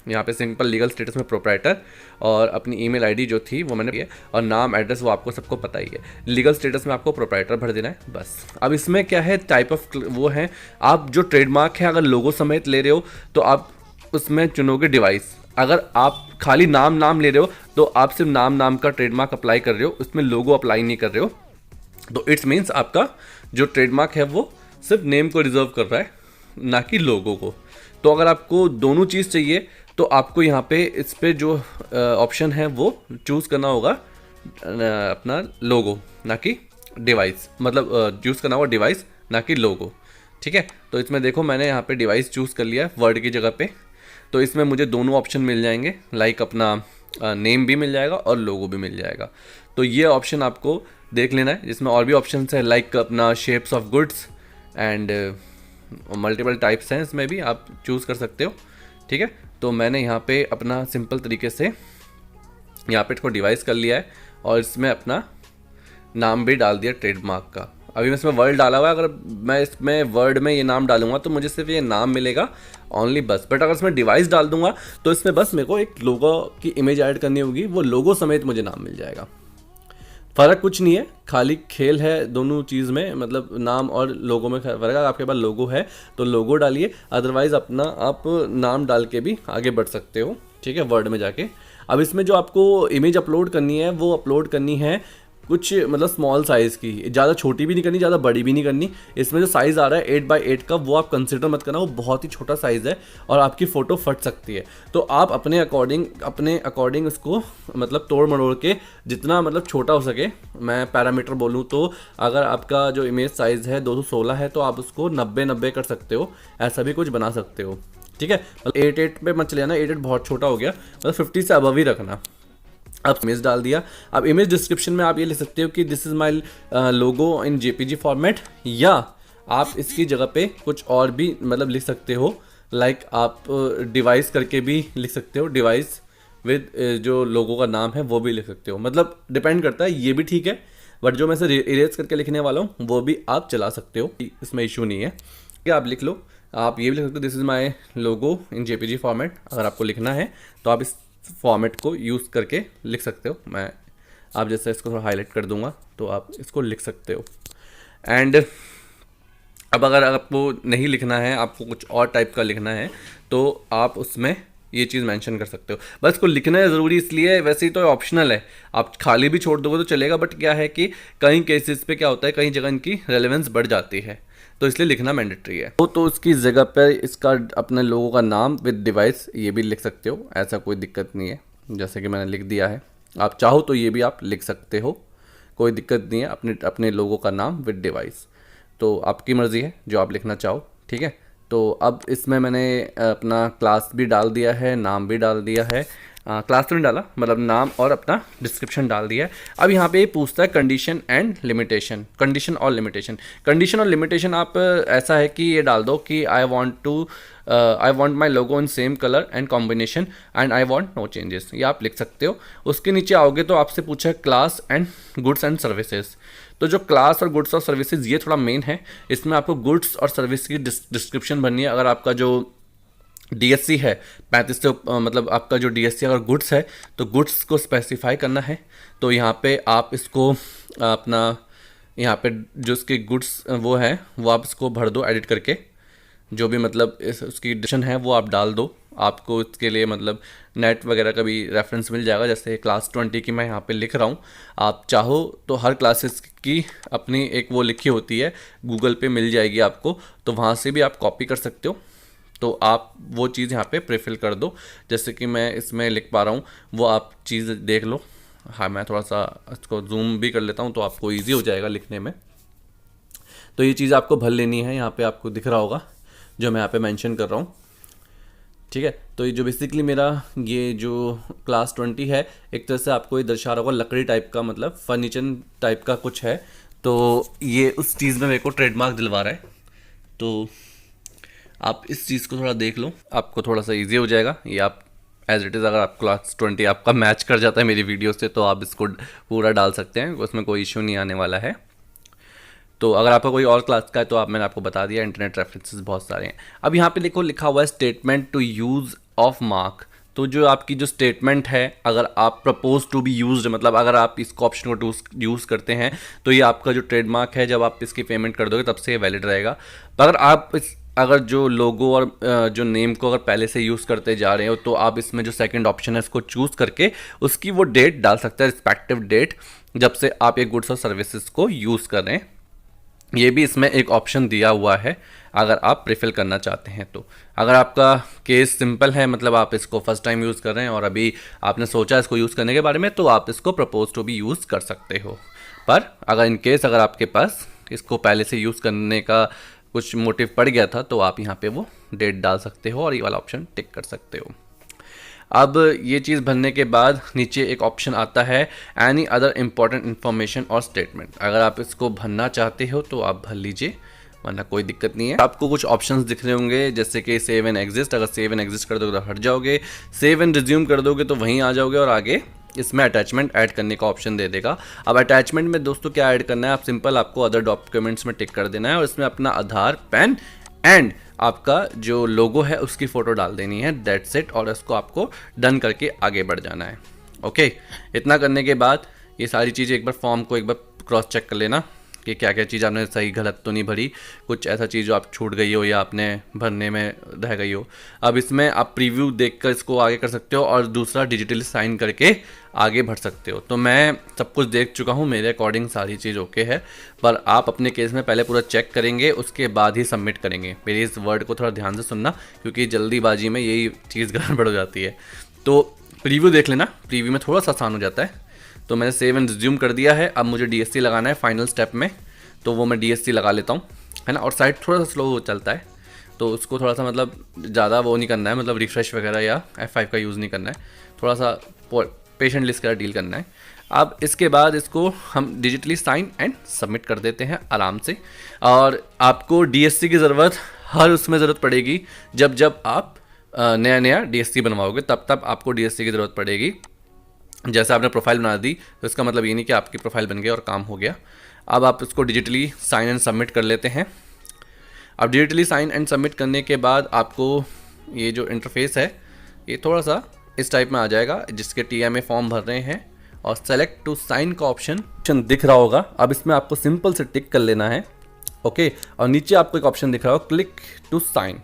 यहाँ पे सिंपल लीगल स्टेटस में प्रोप्राइटर और अपनी ईमेल आईडी जो थी वो मैंने किया, और नाम एड्रेस वो आपको सबको पता ही है। लीगल स्टेटस में आपको प्रोप्राइटर भर देना है बस। अब इसमें क्या है, टाइप ऑफ वो है, आप जो ट्रेडमार्क है अगर लोगो समेत ले रहे हो तो आप उसमें चुनोगे डिवाइस। अगर आप खाली नाम ले रहे हो तो आप सिर्फ नाम का ट्रेडमार्क अप्लाई कर रहे हो, उसमें लोगो अप्लाई नहीं कर रहे हो। तो इट्स मीन्स आपका जो ट्रेडमार्क है वो सिर्फ नेम को रिजर्व कर रहा है, ना कि लोगो को। तो अगर आपको दोनों चीज़ चाहिए तो आपको यहाँ पे इस पे जो ऑप्शन है वो चूज़ करना होगा अपना लोगो ना कि डिवाइस, मतलब चूज़ करना होगा डिवाइस ना कि लोगो। ठीक है, तो इसमें देखो मैंने यहाँ पे डिवाइस चूज़ कर लिया है वर्ड की जगह पे। तो इसमें मुझे दोनों ऑप्शन मिल जाएंगे, लाइक अपना नेम भी मिल जाएगा और लोगो भी मिल जाएगा। तो ये ऑप्शन आपको देख लेना है, जिसमें और भी ऑप्शन है लाइक अपना shapes of goods and multiple types हैं, इसमें भी आप चूज़ कर सकते हो। ठीक है, तो मैंने यहाँ पे अपना सिंपल तरीके से यहाँ पे इसको डिवाइस कर लिया है और इसमें अपना नाम भी डाल दिया ट्रेडमार्क का। अभी मैं इसमें वर्ड डाला हुआ है, अगर मैं इसमें वर्ड में ये नाम डालूंगा तो मुझे सिर्फ ये नाम मिलेगा ओनली बस। बट अगर इसमें डिवाइस डाल दूंगा तो इसमें बस मेरे को एक लोगो की इमेज ऐड करनी होगी, वो लोगो समेत मुझे नाम मिल जाएगा। फ़र्क कुछ नहीं है, खाली खेल है दोनों चीज़ में, मतलब नाम और लोगो में फ़र्क है। आपके पास लोगो है तो लोगो डालिए, अदरवाइज़ अपना आप नाम डाल के भी आगे बढ़ सकते हो। ठीक है, वर्ड में जाके। अब इसमें जो आपको इमेज अपलोड करनी है वो अपलोड करनी है कुछ मतलब स्मॉल साइज़ की, ज़्यादा छोटी भी नहीं करनी, ज़्यादा बड़ी भी नहीं करनी। इसमें जो साइज़ आ रहा है 8x8 का वो आप कंसिडर मत करना, वो बहुत ही छोटा साइज़ है और आपकी फ़ोटो फट सकती है। तो आप अपने अकॉर्डिंग उसको मतलब तोड़ मरोड़ के जितना मतलब छोटा हो सके, मैं पैरामीटर बोलूँ तो अगर आपका जो इमेज साइज़ है 216 है तो आप उसको 90 कर सकते हो, ऐसा भी कुछ बना सकते हो। ठीक है, मतलब 8 पे मत चले जाना, 8 बहुत छोटा हो गया, मतलब 50 से अबव ही रखना। अब इमेज डाल दिया। अब इमेज डिस्क्रिप्शन में आप ये लिख सकते हो कि this is my logo in JPG format, या आप इसकी जगह पे कुछ और भी मतलब लिख सकते हो, लाइक आप डिवाइस करके भी लिख सकते हो, डिवाइस विद जो लोगो का नाम है वो भी लिख सकते हो। मतलब डिपेंड करता है, ये भी ठीक है, बट जो मैं से इरेज करके लिखने वाला हूँ वो भी आप चला सकते हो, इसमें इशू नहीं है। कि आप लिख लो, आप ये भी लिख सकते हो this is my logo in JPG format. अगर आपको लिखना है तो आप इस फॉर्मेट को यूज़ करके लिख सकते हो। मैं आप जैसे इसको थोड़ा हाईलाइट कर दूंगा तो आप इसको लिख सकते हो। एंड अब अगर आपको नहीं लिखना है, आपको कुछ और टाइप का लिखना है, तो आप उसमें ये चीज़ मेंशन कर सकते हो। बस इसको लिखना है ज़रूरी इसलिए है, वैसे ही तो ऑप्शनल है, आप खाली भी छोड़ दोगे तो चलेगा। बट क्या है कि कई केसेस पे क्या होता है, कई जगह इनकी रेलेवेंस बढ़ जाती है, तो इसलिए लिखना मैंडेटरी है। तो उसकी जगह पर इसका अपने लोगों का नाम विद डिवाइस ये भी लिख सकते हो, ऐसा कोई दिक्कत नहीं है। जैसे कि मैंने लिख दिया है, आप चाहो तो ये भी आप लिख सकते हो, कोई दिक्कत नहीं है। अपने लोगों का नाम विद डिवाइस तो आपकी मर्ज़ी है जो आप लिखना चाहो। ठीक है, तो अब इसमें मैंने अपना क्लास भी डाल दिया है, नाम भी डाल दिया है। क्लास तो नहीं डाला, मतलब नाम और अपना डिस्क्रिप्शन डाल दिया है। अब यहाँ पे पूछता है कंडीशन एंड लिमिटेशन, कंडीशन और लिमिटेशन। कंडीशन और लिमिटेशन आप ऐसा है कि ये डाल दो कि I want my logo in same colour and combination and I want no changes, ये आप लिख सकते हो। उसके नीचे आओगे तो आपसे पूछा है class and goods and services. तो जो क्लास और गुड्स और सर्विसेज ये थोड़ा मेन है, इसमें आपको गुड्स और सर्विस की डिस्क्रिप्शन भरनी है। अगर आपका जो DSC है 35 से मतलब आपका जो DSC अगर गुड्स है तो गुड्स को स्पेसिफाई करना है। तो यहाँ पे आप इसको अपना यहाँ पे जो उसके गुड्स वो है वो आप इसको भर दो एडिट करके, जो भी मतलब इस उसकी डिस्क्रिप्शन है वो आप डाल दो। आपको इसके लिए मतलब नेट वगैरह का भी रेफरेंस मिल जाएगा। जैसे क्लास 20 की मैं यहाँ पे लिख रहा हूँ, आप चाहो तो हर क्लासेस की अपनी एक वो लिखी होती है, गूगल पे मिल जाएगी आपको, तो वहाँ से भी आप कॉपी कर सकते हो। तो आप वो चीज़ यहाँ पे प्रीफिल कर दो, जैसे कि मैं इसमें लिख पा रहा हूँ वो आप चीज़ देख लो। हाँ, मैं थोड़ा सा इसको जूम भी कर लेता हूँ तो आपको ईजी हो जाएगा लिखने में। तो ये चीज़ आपको भर लेनी है, यहाँ पे आपको दिख रहा होगा जो मैं यहाँ पे मेंशन कर रहा हूँ, ठीक है। तो ये जो बेसिकली मेरा ये जो क्लास 20 है, एक तरह से आपको ये दर्शा रहा होगा लकड़ी टाइप का, मतलब फर्नीचर टाइप का कुछ है। तो ये उस चीज़ में मेरे को ट्रेडमार्क दिलवा रहा है, तो आप इस चीज़ को थोड़ा देख लो, आपको थोड़ा सा ईजी हो जाएगा। ये आप एज इट इज़, अगर आप क्लास 20 आपका मैच कर जाता है मेरी वीडियो से तो आप इसको पूरा डाल सकते हैं, उसमें कोई इशू नहीं आने वाला है। तो अगर आपका कोई और क्लास का है तो मैंने आपको बता दिया, इंटरनेट रेफरेंसेस बहुत सारे हैं। अब यहाँ पे देखो लिखा हुआ है statement to use of mark. तो जो आपकी जो स्टेटमेंट है, अगर आप प्रपोज टू बी यूज्ड, मतलब अगर आप इसको ऑप्शन को यूज़ करते हैं तो ये आपका जो ट्रेडमार्क है, जब आप इसकी पेमेंट कर दोगे तब से ये वैलिड रहेगा। अगर आप अगर जो लोगो और जो नेम को अगर पहले से यूज़ करते जा रहे हो तो आप इसमें जो सेकंड ऑप्शन है इसको चूज़ करके उसकी वो डेट डाल सकते हैं, रिस्पेक्टिव डेट, जब से आप ये गुड्स और सर्विसेज को यूज़ कर रहे हैं। ये भी इसमें एक ऑप्शन दिया हुआ है अगर आप प्रीफिल करना चाहते हैं तो। अगर आपका केस सिंपल है, मतलब आप इसको फर्स्ट टाइम यूज़ कर रहे हैं और अभी आपने सोचा इसको यूज़ करने के बारे में, तो आप इसको प्रपोज टू भी यूज़ कर सकते हो। पर अगर इन केस अगर आपके पास इसको पहले से यूज़ करने का कुछ मोटिव पड़ गया था तो आप यहाँ पे वो डेट डाल सकते हो और ये वाला ऑप्शन टिक कर सकते हो। अब ये चीज़ भरने के बाद नीचे एक ऑप्शन आता है एनी अदर इम्पॉर्टेंट इन्फॉर्मेशन और स्टेटमेंट। अगर आप इसको भरना चाहते हो तो आप भर लीजिए, वरना कोई दिक्कत नहीं है। आपको कुछ ऑप्शंस दिख रहे होंगे जैसे कि सेव एंड एग्जिस्ट। अगर सेव एंड एग्जिस्ट कर दोगे तो हट जाओगे, सेव एंड रिज्यूम कर दोगे तो वहीं आ जाओगे और आगे इसमें अटैचमेंट ऐड करने का ऑप्शन दे देगा। अब अटैचमेंट में दोस्तों क्या ऐड करना है, आप सिंपल आपको अदर डॉक्यूमेंट्स में टिक कर देना है और इसमें अपना आधार, पैन एंड आपका जो लोगो है उसकी फ़ोटो डाल देनी है, दैट्स इट। और इसको आपको डन करके आगे बढ़ जाना है। ओके, इतना करने के बाद ये सारी चीज़ें एक बार फॉर्म को एक बार क्रॉस चेक कर लेना कि क्या क्या चीज़ आपने सही गलत तो नहीं भरी, कुछ ऐसा चीज़ जो आप छूट गई हो या आपने भरने में रह गई हो। अब इसमें आप प्रीव्यू देखकर इसको आगे कर सकते हो और दूसरा डिजिटली साइन करके आगे बढ़ सकते हो। तो मैं सब कुछ देख चुका हूँ, मेरे अकॉर्डिंग सारी चीज़ ओके है, पर आप अपने केस में पहले पूरा चेक करेंगे उसके बाद ही सबमिट करेंगे। मेरे इस वर्ड को थोड़ा ध्यान से सुनना क्योंकि जल्दीबाजी में यही चीज़ गड़बड़ हो जाती है। तो प्रीव्यू देख लेना, प्रीव्यू में थोड़ा सा आसान हो जाता है। तो मैंने सेव एंड रिज्यूम कर दिया है। अब मुझे DSC लगाना है फाइनल स्टेप में, तो वो मैं DSC लगा लेता हूँ, है ना। और साइट थोड़ा सा स्लो चलता है तो उसको थोड़ा सा मतलब ज़्यादा वो नहीं करना है, मतलब रिफ्रेश वगैरह या F5 का यूज़ नहीं करना है, थोड़ा सा पेशेंटली इसका डील करना है। अब इसके बाद इसको हम डिजिटली साइन एंड सबमिट कर देते हैं आराम से। और आपको DSC की ज़रूरत हर उसमें ज़रूरत पड़ेगी जब जब आप नया DSC बनवाओगे, तब आपको DSC की ज़रूरत पड़ेगी। जैसे आपने प्रोफाइल बना दी तो इसका मतलब ये नहीं कि आपकी प्रोफाइल बन गई और काम हो गया। अब आप इसको डिजिटली साइन एंड सबमिट कर लेते हैं। अब डिजिटली साइन एंड सबमिट करने के बाद आपको ये जो इंटरफेस है ये थोड़ा सा इस टाइप में आ जाएगा, जिसके TMA फॉर्म भर रहे हैं और सेलेक्ट टू साइन का ऑप्शन दिख रहा होगा। अब इसमें आपको सिंपल से टिक कर लेना है, ओके। और नीचे आपको एक ऑप्शन दिख रहा होगा क्लिक टू साइन,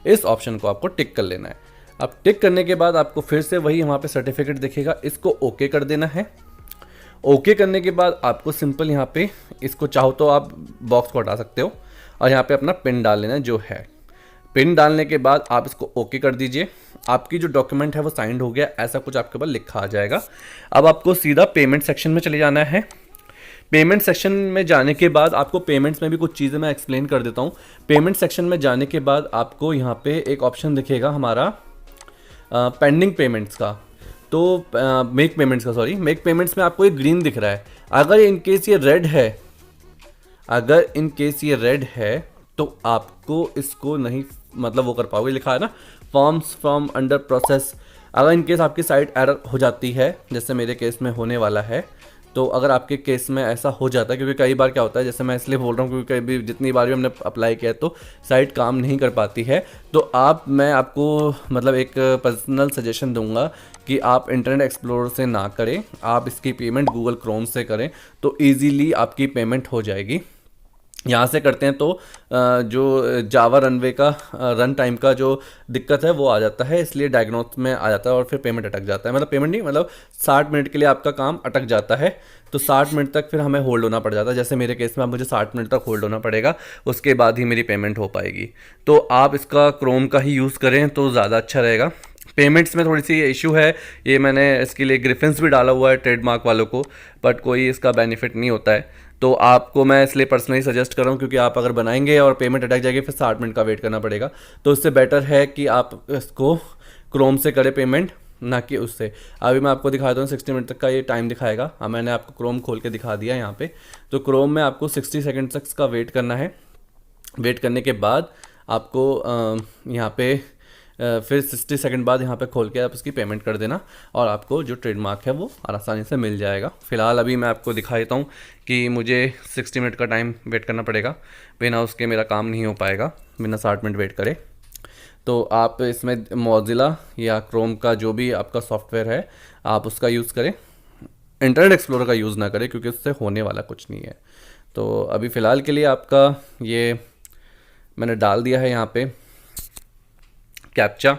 इस ऑप्शन को आपको टिक कर लेना है। अब टिक करने के बाद आपको फिर से वही वहाँ पे सर्टिफिकेट दिखेगा, इसको ओके कर देना है। ओके करने के बाद आपको सिंपल यहाँ पे इसको चाहो तो आप बॉक्स को हटा सकते हो और यहाँ पे अपना पिन डाल लेना जो है। पिन डालने के बाद आप इसको ओके कर दीजिए। आपकी जो डॉक्यूमेंट है वो साइंड हो गया, ऐसा कुछ आपके पास लिखा आ जाएगा। अब आपको सीधा पेमेंट सेक्शन में चले जाना है। पेमेंट सेक्शन में जाने के बाद आपको पेमेंट्स में भी कुछ चीज़ें मैं एक्सप्लेन कर देता हूँ। पेमेंट सेक्शन में जाने के बाद आपको यहाँ पे एक ऑप्शन दिखेगा हमारा पेंडिंग पेमेंट्स का, तो मेक पेमेंट्स में आपको एक ग्रीन दिख रहा है। अगर इन केस ये रेड है तो आपको इसको नहीं मतलब वो कर पाओगे, लिखा है ना फॉर्म्स फ्रॉम अंडर प्रोसेस। अगर इन केस आपकी साइट एरर हो जाती है, जैसे मेरे केस में होने वाला है, तो अगर आपके केस में ऐसा हो जाता है, क्योंकि कई बार क्या होता है, जैसे मैं इसलिए बोल रहा हूँ क्योंकि कई भी जितनी बार भी हमने अप्लाई किया है तो साइट काम नहीं कर पाती है। तो मैं आपको मतलब एक पर्सनल सजेशन दूंगा कि आप इंटरनेट एक्सप्लोरर से ना करें, आप इसकी पेमेंट गूगल क्रोम से करें, तो ईजीली आपकी पेमेंट हो जाएगी। यहाँ से करते हैं तो जो जावा रनवे का रन टाइम का जो दिक्कत है वो आ जाता है, इसलिए डायग्नोस में आ जाता है और फिर पेमेंट अटक जाता है। मतलब पेमेंट नहीं, मतलब 60 मिनट के लिए आपका काम अटक जाता है, तो 60 मिनट तक फिर हमें होल्ड होना पड़ जाता है। जैसे मेरे केस में अब मुझे 60 मिनट तक होल्ड होना पड़ेगा, उसके बाद ही मेरी पेमेंट हो पाएगी। तो आप इसका क्रोम का ही यूज़ करें तो ज़्यादा अच्छा रहेगा। पेमेंट्स में थोड़ी सी इशू है, ये मैंने इसके लिए ग्रिफिन्स भी डाला हुआ है ट्रेडमार्क वालों को, बट कोई इसका बेनिफिट नहीं होता है। तो आपको मैं इसलिए पर्सनली सजेस्ट कर रहा हूँ, क्योंकि आप अगर बनाएंगे और पेमेंट अटक जाएगी फिर 60 मिनट का वेट करना पड़ेगा, तो उससे बेटर है कि आप इसको क्रोम से करें पेमेंट, ना कि उससे। अभी मैं आपको दिखाता हूँ 60 मिनट तक का ये टाइम दिखाएगा। हाँ, मैंने आपको क्रोम खोल के दिखा दिया यहाँ पे। तो क्रोम में आपको 60 सेकेंड तक का वेट करना है। वेट करने के बाद आपको यहाँ पे फिर 60 सेकंड बाद यहाँ पे खोल के आप इसकी पेमेंट कर देना, और आपको जो ट्रेडमार्क है वो आसानी से मिल जाएगा। फ़िलहाल अभी मैं आपको दिखा देता हूँ कि मुझे 60 मिनट का टाइम वेट करना पड़ेगा, बिना उसके मेरा काम नहीं हो पाएगा, बिना 60 मिनट वेट करे। तो आप इसमें मोज़िला या क्रोम का जो भी आपका सॉफ्टवेयर है आप उसका यूज़ करें, इंटरनेट एक्सप्लोरर का यूज़ ना करें, क्योंकि उससे होने वाला कुछ नहीं है। तो अभी फ़िलहाल के लिए आपका ये मैंने डाल दिया है यहाँ पे कैप्चा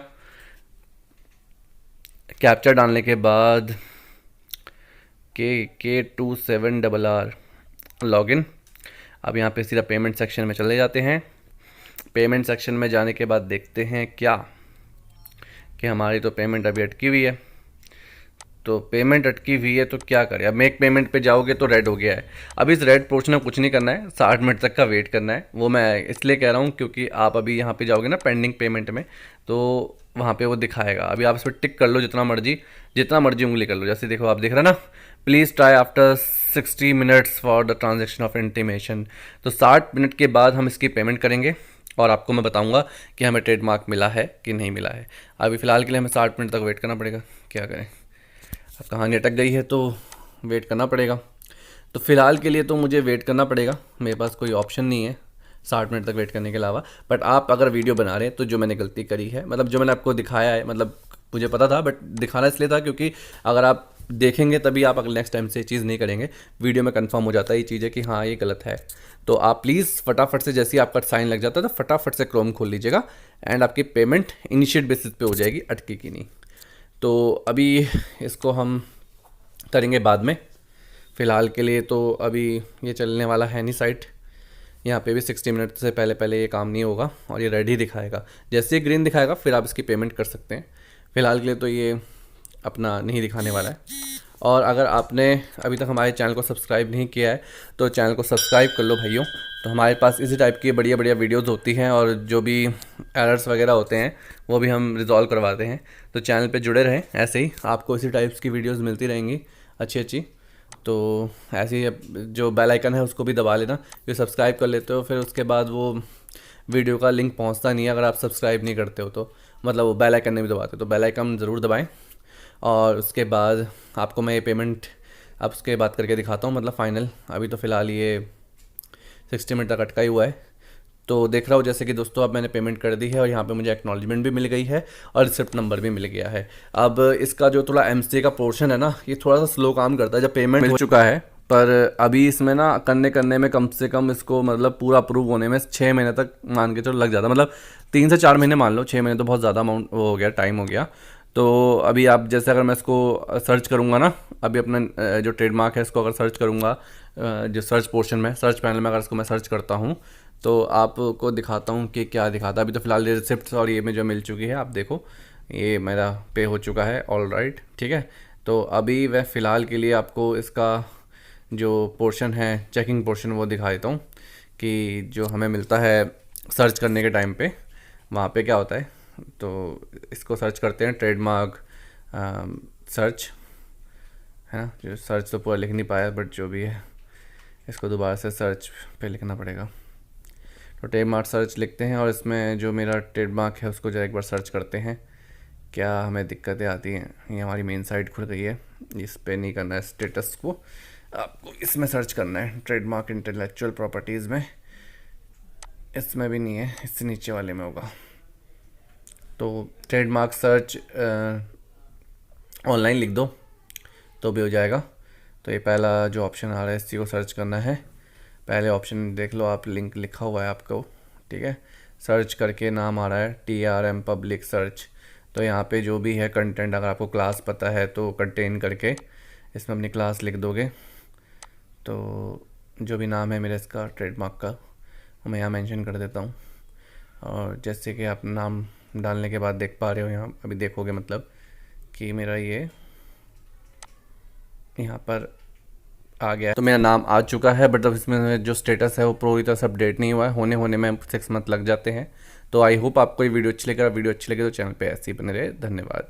डालने के बाद K27RR लॉगिन। अब यहाँ पे सीधा पेमेंट सेक्शन में चले जाते हैं। पेमेंट सेक्शन में जाने के बाद देखते हैं क्या कि हमारी तो पेमेंट अभी अटकी हुई है। तो पेमेंट अटकी हुई है तो क्या करें, अब मेक पेमेंट पे जाओगे तो रेड हो गया है। अब इस रेड पोर्शन में कुछ नहीं करना है, 60 मिनट तक का वेट करना है। वो मैं इसलिए कह रहा हूँ क्योंकि आप अभी यहाँ पे जाओगे ना पेंडिंग पेमेंट में, तो वहाँ पे वो दिखाएगा। अभी आप इस पर टिक कर लो, जितना मर्जी उंगली कर लो। जैसे देखो आप देख रहे ना, please try after 60 minutes for the transaction of intimation. तो 60 मिनट के बाद हम इसकी पेमेंट करेंगे और आपको मैं बताऊंगा कि हमें ट्रेडमार्क मिला है कि नहीं मिला है। अभी फ़िलहाल के लिए हमें 60 मिनट तक वेट करना पड़ेगा, क्या करें। अब कहानी अटक गई है तो वेट करना पड़ेगा। तो फ़िलहाल के लिए तो मुझे वेट करना पड़ेगा, मेरे पास कोई ऑप्शन नहीं है 60 मिनट तक वेट करने के अलावा। बट आप अगर वीडियो बना रहे हैं तो जो मैंने गलती करी है, मतलब जो मैंने आपको दिखाया है, मतलब मुझे पता था बट दिखाना इसलिए था क्योंकि अगर आप देखेंगे तभी आप अगले नेक्स्ट टाइम से ये चीज़ नहीं करेंगे। वीडियो में कंफर्म हो जाता है ये चीज़ है कि हाँ ये गलत है। तो आप प्लीज़ फटाफट से, जैसे ही आपका साइन लग जाता है तो फटाफट से क्रोम खोल लीजिएगा एंड आपकी पेमेंट इनिशिएट बेसिस पे हो जाएगी, अटकी की नहीं। तो अभी इसको हम करेंगे बाद में। फ़िलहाल के लिए तो अभी ये चलने वाला है नहीं साइट, यहाँ पे भी 60 मिनट से पहले ये काम नहीं होगा और ये रेडी दिखाएगा। जैसे ही ग्रीन दिखाएगा फिर आप इसकी पेमेंट कर सकते हैं। फ़िलहाल के लिए तो ये अपना नहीं दिखाने वाला है। और अगर आपने अभी तक हमारे चैनल को सब्सक्राइब नहीं किया है तो चैनल को सब्सक्राइब कर लो भाइयों। तो हमारे पास इसी टाइप की बढ़िया बढ़िया वीडियोज़ होती हैं और जो भी एरर्स वगैरह होते हैं वो भी हम रिजॉल्व करवाते हैं। तो चैनल पे जुड़े रहें, ऐसे ही आपको इसी टाइप्स की वीडियोस मिलती रहेंगी अच्छी। तो ऐसे ही जो बेल आइकन है उसको भी दबा लेना, जो सब्सक्राइब कर लेते हो फिर उसके बाद वो वीडियो का लिंक पहुंचता नहीं है अगर आप सब्सक्राइब नहीं करते हो तो, मतलब वो बेल आइकन नहीं भी दबाते तो बेल आइकन ज़रूर दबाएं। और उसके बाद आपको मैं ये पेमेंट अब उसके बाद करके दिखाता हूँ, मतलब फ़ाइनल। अभी तो फ़िलहाल ये 60 मिनट तक अटका ही हुआ है। तो देख रहा हूँ जैसे कि दोस्तों अब मैंने पेमेंट कर दी है और यहाँ पे मुझे एक्नॉलेजमेंट भी मिल गई है और रिसिप्ट नंबर भी मिल गया है। अब इसका जो थोड़ा एमसीए का पोर्शन है ना, ये थोड़ा सा स्लो काम करता है। जब पेमेंट मिल चुका है पर अभी इसमें ना करने में कम से कम इसको मतलब पूरा अप्रूव होने में 6 महीने तक मान के चलो लग जाता, मतलब 3 से 4 महीने मान लो, 6 महीने तो बहुत ज़्यादा अमाउंट हो गया, टाइम हो गया। तो अभी आप जैसे अगर मैं इसको सर्च करूँगा ना, अभी अपना जो ट्रेडमार्क है इसको अगर सर्च करूँगा, जो सर्च पोर्शन में, सर्च पैनल में अगर इसको मैं सर्च करता हूँ तो आपको दिखाता हूँ कि क्या दिखाता है। अभी तो फ़िलहाल ये रिसिप्ट और ये में जो मिल चुकी है, आप देखो ये मेरा पे हो चुका है, ऑल राइट, ठीक है। तो अभी वह फ़िलहाल के लिए आपको इसका जो पोर्शन है, चेकिंग पोर्शन, वो दिखा देता हूँ कि जो हमें मिलता है सर्च करने के टाइम पे वहाँ पे क्या होता है। तो इसको सर्च करते हैं, ट्रेडमार्क सर्च है ना, जो सर्च तो पूरा लिख नहीं पाया बट जो भी है इसको दोबारा से सर्च पे लिखना पड़ेगा। तो ट्रेडमार्क सर्च लिखते हैं और इसमें जो मेरा ट्रेडमार्क है उसको जरा एक बार सर्च करते हैं, क्या हमें दिक्कतें आती हैं। ये हमारी मेन साइट खुल गई है, इस पे नहीं करना है स्टेटस को, आपको इसमें सर्च करना है, ट्रेडमार्क इंटेलेक्चुअल प्रॉपर्टीज़ में। इसमें भी नहीं है, इससे नीचे वाले में होगा। तो ट्रेडमार्क सर्च ऑनलाइन लिख दो तो भी हो जाएगा। तो ये पहला जो ऑप्शन आ रहा है इसी को सर्च करना है। पहले ऑप्शन देख लो आप, लिंक लिखा हुआ है आपको, ठीक है। सर्च करके नाम आ रहा है TRM पब्लिक सर्च। तो यहाँ पे जो भी है कंटेंट, अगर आपको क्लास पता है तो कंटेन करके इसमें अपनी क्लास लिख दोगे। तो जो भी नाम है मेरा इसका ट्रेडमार्क का, वो मैं यहाँ मेंशन कर देता हूँ। और जैसे कि आप नाम डालने के बाद देख पा रहे हो, यहाँ अभी देखोगे मतलब कि मेरा ये यहाँ पर आ गया। तो मेरा नाम आ चुका है, बट अब इसमें जो स्टेटस है वो पूरी तरह से अपडेट नहीं हुआ है। होने में 6 मंथ लग जाते हैं। तो आई होप आपको ये वीडियो अच्छी लगे। वीडियो अच्छी लगे तो चैनल पे ऐसे ही बने रहे। धन्यवाद।